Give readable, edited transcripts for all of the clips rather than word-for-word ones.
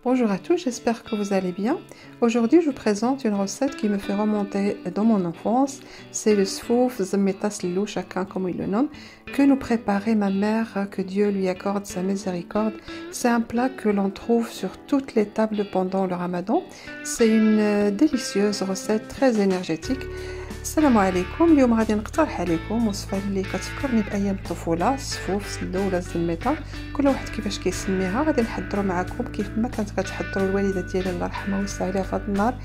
Bonjour à tous, j'espère que vous allez bien. Aujourd'hui, je vous présente une recette qui me fait remonter dans mon enfance. C'est le sfouf zmetas lou, chacun comme il le nomme, que nous préparait ma mère, que Dieu lui accorde sa miséricorde. C'est un plat que l'on trouve sur toutes les tables pendant le ramadan. C'est une délicieuse recette très énergétique. السلام عليكم. اليوم غادي نقترح عليكم وصفه اللي كتفكرني بايام الطفوله، السفوف سلو ولا الزميطه، كل واحد كيفاش كيسميها. غادي نحضروا معكم كيف ما كانت كتحضروا الوالده ديالي الله يرحمها ويوسع عليها في هذا النهار.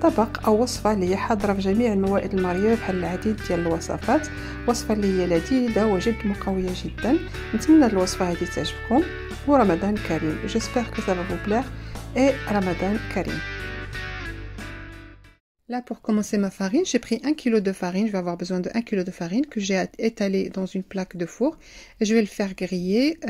طبق او وصفه اللي هي حاضره في جميع الموائد المغربيه بحال العديد ديال الوصفات. وصفه اللي هي لذيذه وجد مقويه جدا. نتمنى الوصفه هذه تعجبكم ورمضان كريم. J'espère que ça va vous plaire et Ramadan Karim. Là, pour commencer ma farine, j'ai pris 1 kg de farine. Je vais avoir besoin de 1 kg de farine que j'ai étalé dans une plaque de four. Et je vais le faire griller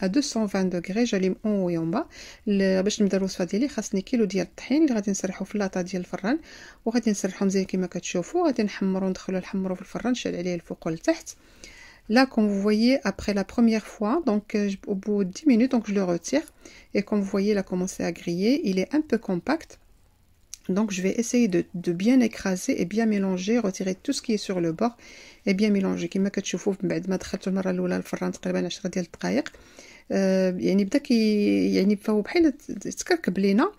à 220 degrés. J'allume en haut et en bas. باش نبدا الوصفه ديالي خاصني كيلو ديال الطحين اللي غادي نسرحو في اللاطه ديال الفران، وغادي نسرحو مزيان كما كتشوفوا. غادي نحمرو ندخلو نحمرو في الفران، نشعل عليه الفوق والتحت. Là, comme vous voyez, après la première fois, donc au bout de 10 minutes, donc je le retire. Et comme vous voyez, il a commencé à griller. Il est un peu compact. Donc je vais essayer de bien écraser et bien mélanger, retirer tout ce qui est sur le bord et bien mélanger. كما كتشوفوا بعد ما دخلته المره الاولى الفران تقريبا 10 ديال الدقائق، يعني بدا يعني فهو بحال تكركب لينا.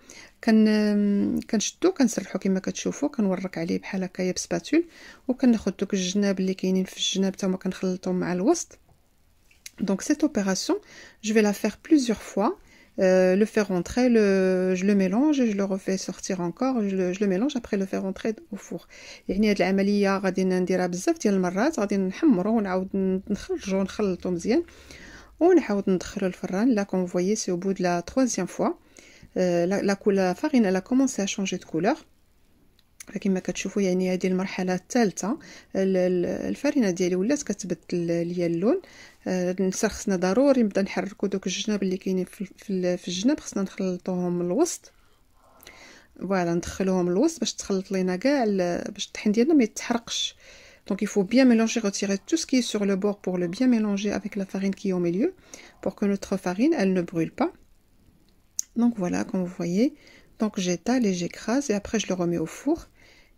كنشدو كنسرحو كما كتشوفوا، كنورك عليه بحال هكايا بسباتول، وكناخذ دوك الجناب اللي كاينين في الجناب حتى هما كنخلطهم مع الوسط. Donc cette opération, je vais la faire plusieurs fois. Le faire rentrer, je le mélange et je le refais sortir encore, je le mélange après le faire rentrer au four. يعني هاد العمليه غادي نديرها بزاف ديال المرات، غادي نحمرو ونعاود نخرجو نخلطو مزيان ونعاود ندخلو الفران. Là comme vous voyez, c'est au bout de la troisième fois. La farine elle a commencé à changer de couleur. كما كتشوفوا يعني هذه المرحله الثالثه. الفرينه ديالي ولات كتبدل ليا اللون. خصنا ضروري نبدا نحركوا دوك الجناب اللي كاينين في الجناب، خصنا نخلطوهم من الوسط. فوالا ندخلوهم الوسط باش تخلط لينا كاع، باش الطحين ديالنا ما يتحرقش. Donc il faut bien mélanger, retirer tout ce qui est sur le bord pour le bien mélanger avec la farine qui est au milieu, pour que notre farine elle ne brûle pas. Donc voilà, comme vous voyez, donc j'étale et j'écrase et après je le remets au four.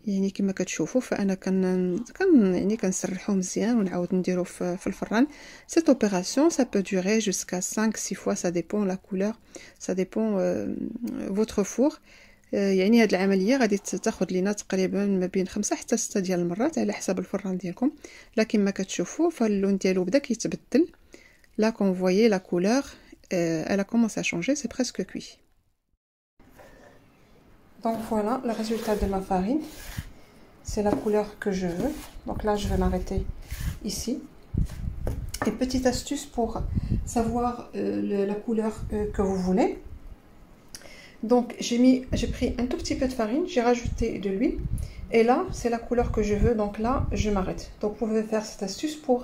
يعني كما كتشوفوا فانا يعني كنسرحو مزيان ونعاود نديرو في الفران. cette opération ça peut durer jusqu'à 5-6 fois, ça dépend la couleur, ça dépend votre four. يعني هاد العمليه غادي تاخذ لينا تقريبا ما بين 5 حتى 6 ديال المرات على حسب الفران ديالكم. لكن ما كتشوفوا فاللون ديالو بدا كيتبدل. là comme vous voyez la couleur elle a commencé à changer, c'est presque cuit. Donc voilà le résultat de ma farine, c'est la couleur que je veux. Donc là je vais m'arrêter ici. Et petite astuce pour savoir la couleur que vous voulez. Donc j'ai pris un tout petit peu de farine, j'ai rajouté de l'huile. Et là, c'est la couleur que je veux, donc là, je m'arrête. Donc vous pouvez faire cette astuce pour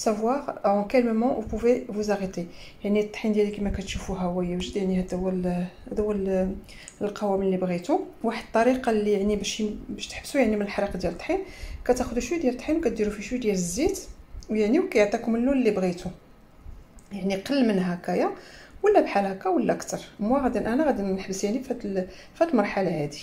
savoir en quel moment vous pouvez vous arrêter. يعني الطحين ديالي كما كتشوفوها هو يوجد، يعني هذا هو القوام اللي بغيتو. واحد الطريقه اللي يعني باش تحبسوا يعني من الحريق ديال الطحين، كتاخذوا شويه ديال الطحين وكديروا فيه شويه ديال الزيت، ويعني وكيعطيكم اللون اللي بغيتو. يعني قل من هكايا ولا بحال هكا ولا اكثر. انا غادي نحبس يعني في هاد المرحله هذه.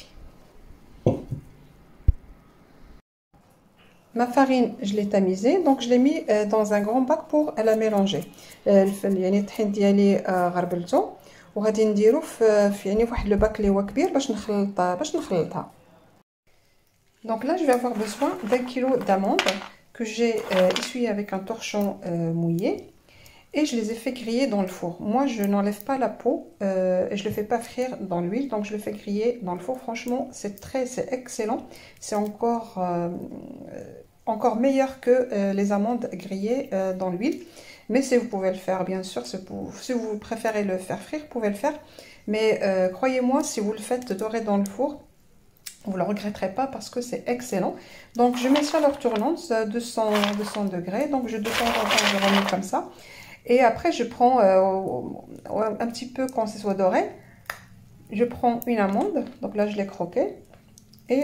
Ma farine, je l'ai tamisée, donc je l'ai mis dans un grand bac pour la mélanger. يعني الطحين ديالي غربلته وغادي نديرو في يعني واحد لو باك اللي هو كبير باش نخلطها. Donc là, je vais avoir besoin d'1 kg d'amandes que j'ai essuyé avec un torchon mouillé et je les ai fait griller dans le four. Moi, je n'enlève pas la peau et je le fais pas frire dans l'huile, donc je le fais griller dans le four. Franchement, c'est excellent. C'est encore meilleur que les amandes grillées dans l'huile. Mais si vous pouvez le faire, bien sûr, si vous préférez le faire frire, vous pouvez le faire. Mais croyez-moi, si vous le faites dorer dans le four, vous ne le regretterez pas parce que c'est excellent. Donc je mets ça à leur tournante, 200 degrés. Donc de temps en temps, je remets comme ça. Et après, je prends un petit peu quand ce soit doré. Je prends une amande. Donc là, je l'ai croquée. Et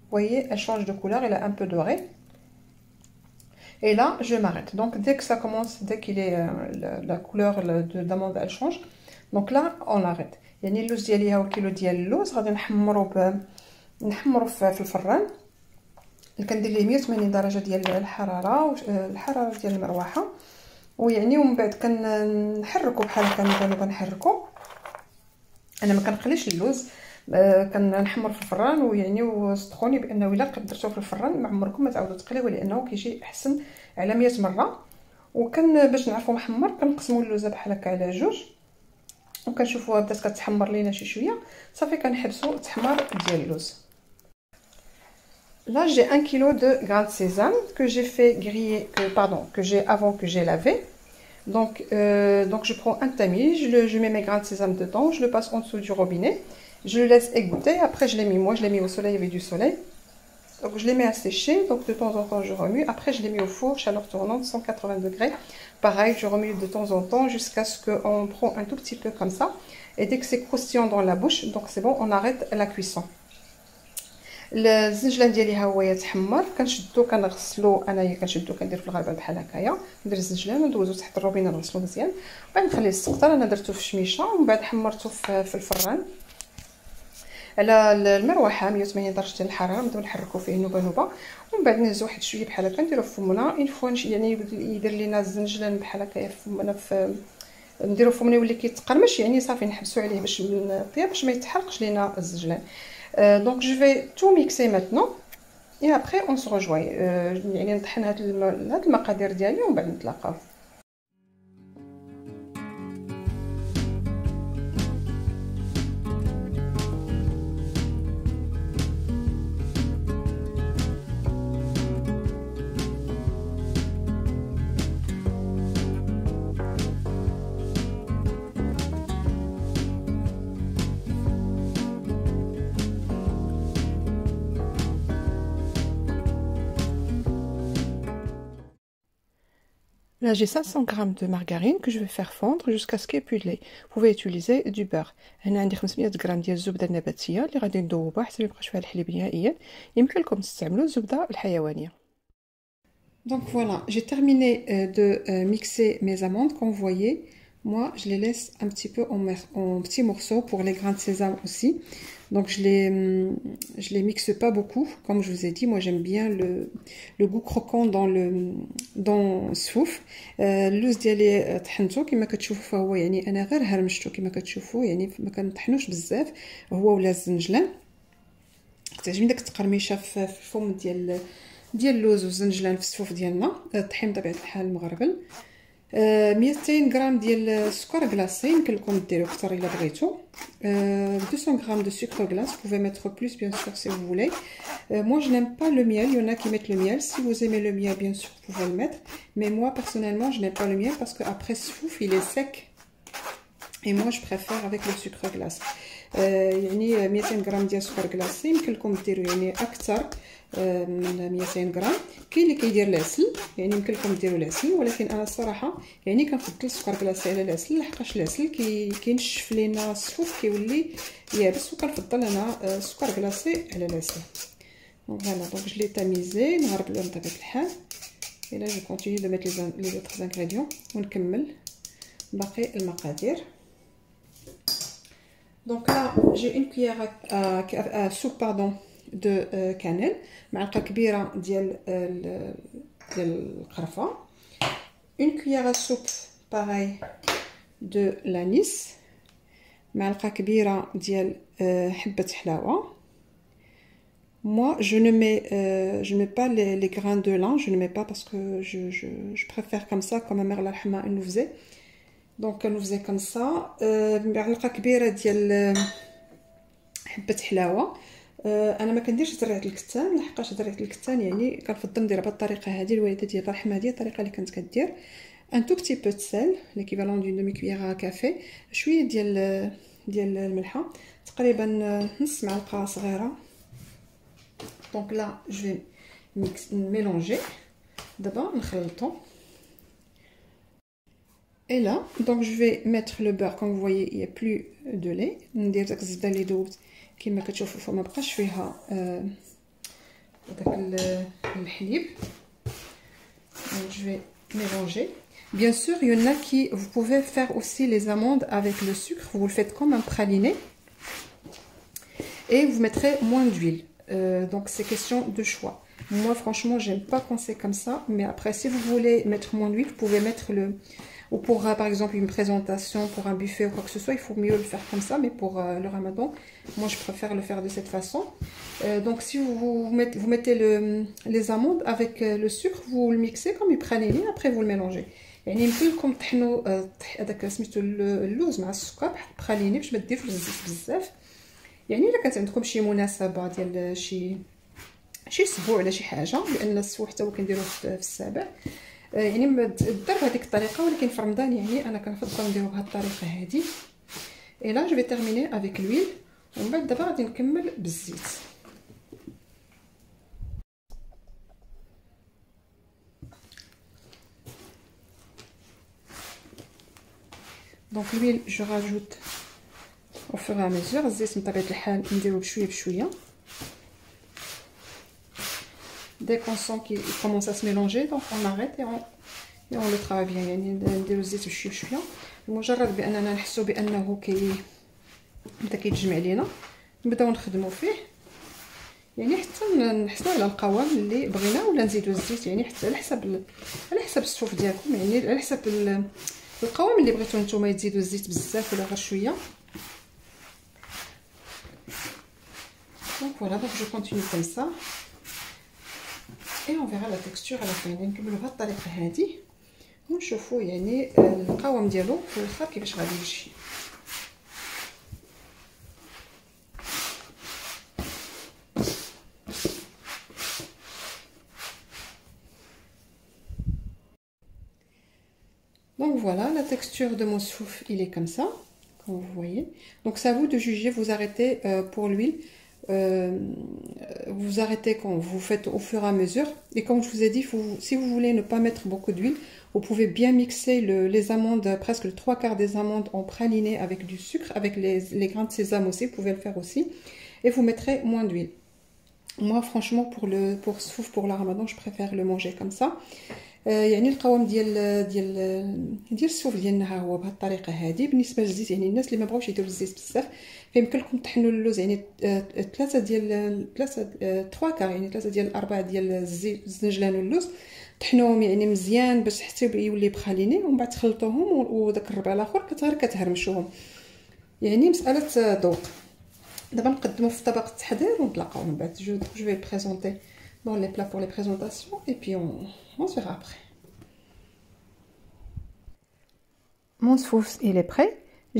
vous voyez, elle change de couleur, elle est un peu dorée. Et là, je m'arrête. Donc, dès que ça commence, dès qu'il est la couleur d'amande, elle change. دونك لا اون اريت. يعني اللوز ديالي ها هو كيلو ديال اللوز غادي نحمرو في الفران اللي كندير ليه 180 درجه ديال الحراره ديال المروحه. ويعني ومن بعد كنحركو بحال هكا كنحركو. انا ما كنقليش اللوز، كنحمر في الفران. ويعني وصدقوني بانه الا درتوه في الفران ما عمركم ما تعاودوا تقليوه لانه كيجي احسن على 100 مره. وكان باش نعرفوا محمر كنقسموا اللوزه بحال هكا على جوج وكنشوفوها بدات كتحمر لينا شي شويه، صافي كنحبسوا التحمار ديال اللوز. Là j'ai 1 kg de grains de sésame que j'ai fait griller, que j'ai avant que j'ai lavé. Donc je prends un tamis, je mets mes grains de sésame dedans, je le passe en dessous du robinet, je le laisse égoutter. Après je l'ai mis, moi je l'ai mis au soleil avec du soleil. Donc je les mets à sécher, donc de temps en temps je remue. Après je les mets au four, chaleur tournante, 180 degrés. Pareil, je remue de temps en temps jusqu'à ce qu'on prend un tout petit peu comme ça. Et dès que c'est croustillant dans la bouche, donc c'est bon, on arrête la cuisson. الزنجلان ديالي ها هو يتحمر، كنشدو كنغسلو. انايا كنشدو كندير في الغربه بحال هكايا، ندير الزنجلان وندوزو تحت الروبينه نغسلو مزيان، وبعد نخليه يسقطر. انا درتو في الشميشه ومن بعد حمرته في الفران على المروحه 180 درجه ديال الحراره. نبداو نحركو فيه نوبه نوبه ومن بعد نهزو واحد شويه بحال هكا نديروه في فمنا. اون فوا يعني يدير لينا الزنجلان بحال هكايا في فمنا، نديرو في فمنا يولي كيتقرمش، يعني صافي نحبسو عليه باش الطياب باش ما يتحرقش لينا الزنجلان. Donc je vais tout mixer maintenant et après on se rejoint. يعني نطحن هاد المقادير ديالي ومن بعد نتلاقاو. Là, j'ai 500 g de margarine que je vais faire fondre jusqu'à ce qu'il n'y ait plus de lait. Vous pouvez utiliser du beurre. هنا عندي 500 g ديال الزبده النباتيه اللي غادي نذوبها حتى ما يبقاش فيها الحليب نهائيا. يمكن لكم تستعملوا الزبده الحيوانيه. Donc voilà, j'ai terminé de mixer mes amandes. Comme vous voyez, moi je les laisse un petit peu en petits morceaux pour les grains de sésame aussi. Donc je les mixe pas beaucoup, comme je vous ai dit. Moi j'aime bien le goût croquant dans السفوف. اللوز ديالي طحنته كما كتشوفوا، فهو يعني انا غير هرمشته كما كتشوفوا، يعني ما كنطحنوش بزاف هو ولا الزنجلان. كتعجبني داك التقرميشه في الفم ديال اللوز والزنجلان في السفوف ديالنا. الطحين بطبيعه الحال مغربل. 200 غرام ديال السكر كلاصي، يمكن لكم ديروا اكثر الا بغيتو. 200 غرام de sucre glace, vous pouvez mettre plus bien sûr si vous voulez. Moi je n'aime pas le miel, il y en a qui mettent le miel. Si vous aimez le miel, bien sûr vous pouvez le mettre, mais moi personnellement je n'aime pas le miel parce que après ce souff il est sec et moi je préfère avec le sucre glace. يعني 200 غرام ديال السكر كلاصي، يمكن لكم ديروا يعني اكثر من 200 غرام. كاين اللي كيدير العسل، يعني يمكن لكم ديروا العسل، ولكن انا الصراحه يعني كنفضل السكر كلاصي على العسل، لحقاش العسل كينشف لينا السفوف كيولي يابس، وكنفضل انا السكر كلاصي على العسل. فوالا دونك جو لي تاميزي نغربلو بطبيعه الحال. الا جو كونتيني دو ميت لي زوطخ انغريديون ونكمل باقي المقادير. Donc là, j'ai une cuillère à soupe de cannelle, معلقة كبيرة ديال القرفة, une cuillère à soupe pareil de l'anis, معلقة كبيرة ديال حبة حلاوة. Moi, je ne mets pas les grains de lin, je ne mets pas parce que je préfère comme ça, comme ma mère l'arhama elle nous faisait. Donc elle nous faisait comme ça. معلقة كبيرة ديال حبة حلاوة. انا ما كنديرش زرعه الكتان، لحقاش زرعه الكتان يعني كنفضل نديرها بهذه الطريقه هذه. الوالده ديال الرحمه هذه الطريقه اللي كانت كدير. ان تو بتي بو سيل ليكيفالون دون دومي كويير كافي، شويه ديال الملحه، تقريبا نص معلقه صغيره. دونك لا جو ميلونجي دابا نخلطو. Et là, donc je vais mettre le beurre. Comme vous voyez, il n'y a plus de lait. ندير داك الزبده اللي دوبت كما كتشوفوا، فما بقاش فيها داك الحليب. Donc je vais mélanger. Bien sûr, il y en a qui, vous pouvez faire aussi les amandes avec le sucre. Vous le faites comme un praliné. Et vous mettrez moins d'huile. Donc, c'est question de choix. Moi, franchement, j'aime pas quand c'est comme ça. Mais après, si vous voulez mettre moins d'huile, vous pouvez mettre le... Ou pour, par exemple, une présentation, pour un buffet ou quoi que ce soit, il faut mieux le faire comme ça. Mais pour le ramadan, moi, je préfère le faire de cette façon. Donc, si vous mettez les amandes avec le sucre, vous le mixez comme une praliné. Après, vous le mélangez. يعني يمكن لكم تطحنوا هذاك سميتو اللوز مع السكر بحال البراليني باش ما ديروش الزيت بزاف. يعني الا كانت عندكم شي مناسبه ديال شي اسبوع ولا شي حاجه، لان السبوع حتى هو كنديروه في السابع، يعني دار بهذيك الطريقه. ولكن في رمضان يعني انا كنفضل نديرو بهذه الطريقه هذه. اي لا جو في تيرميني افيك لويل، ومن بعد دابا غادي نكمل بالزيت. Donc l'huile, je rajoute au fur et à mesure. الزيت بطبيعة الحال نديرو بشويه بشويه. Dès qu'on sent qu'il commence à se mélanger, donc on arrête et on le travaille bien. يعني نديرو الزيت بشويه بشويه بمجرد باننا نحسوا بانه بدا كيتجمع لينا، نبداو نخدموا فيه يعني حتى نحصلوا على القوام اللي بغينا، ولا نزيدوا الزيت يعني حتى على حسب السفوف ديالكم، يعني على حسب القوام اللي بغيتو نتوما تزيدوا الزيت بزاف ولا غير شويه. Donc voilà, donc je continue comme ça et on verra la texture à la fin. نكملوا بهذه الطريقه هذه ونشوفوا يعني القوام ديالو في الاخر كيفاش غادي يمشي. Donc voilà, la texture de mon souffle, il est comme ça, comme vous voyez. Donc c'est à vous de juger, vous arrêtez pour l'huile, vous arrêtez quand vous faites au fur et à mesure. Et comme je vous ai dit, si vous voulez ne pas mettre beaucoup d'huile, vous pouvez bien mixer les amandes, presque le 3/4 des amandes en praliné avec du sucre, avec les grains de sésame aussi, vous pouvez le faire aussi. Et vous mettrez moins d'huile. Moi franchement pour la ramadan, je préfère le manger comme ça. يعني القوام ديال السوف ديالنا ها هو بهذه الطريقه هذه. بالنسبه للزيت يعني الناس اللي ما بغاوش يديروا الزيت بزاف فيمكن لكم تطحنوا اللوز يعني 3 يعني 3 ديال 4 ديال الزنجلان واللوز، طحنوهم يعني مزيان باش حتى يولي بخاليني، ومن بعد تخلطوهم وداك الربع الاخر غير كتهرمشوهم. يعني مساله ذوق. دابا نقدموا في طبق التحضير ونطلقوا من بعد. جو vais le présenter dans les plats pour les présentations et puis on se verra après. Mon soufs il est prêt.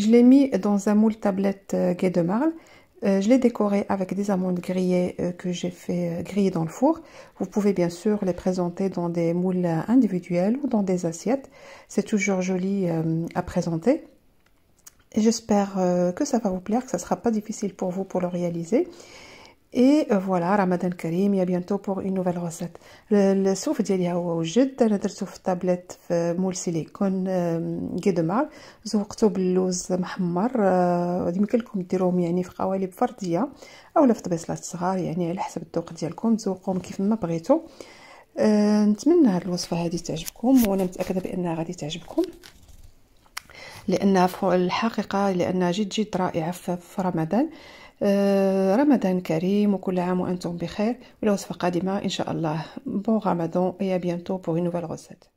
Je l'ai mis dans un moule tablette guet de marle. Je l'ai décoré avec des amandes grillées que j'ai fait griller dans le four. Vous pouvez bien sûr les présenter dans des moules individuels ou dans des assiettes. C'est toujours joli à présenter. Et j'espère que ça va vous plaire, que ça ne sera pas difficile pour vous pour le réaliser. Et voilà, Ramadan Karim, et à bientôt pour une nouvelle recette. Le souf ديالي هو وجد، انا درتو في طابلت في مول سيليكون كي دو مار، زوقته باللوز محمر. يمكن لكم ديروهم يعني في قوالب فرديه اولا في طبيصلات صغار، يعني على حسب الذوق ديالكم تزوقوهم كيف ما بغيتو. نتمنى هذه الوصفه هذه تعجبكم، وانا متاكده بانها غادي تعجبكم لانها الحقيقه لانها جد رائعه في رمضان. رمضان كريم وكل عام وأنتم بخير، والوصفة قادمة إن شاء الله. Bon Ramadan et à bientôt pour une nouvelle recette.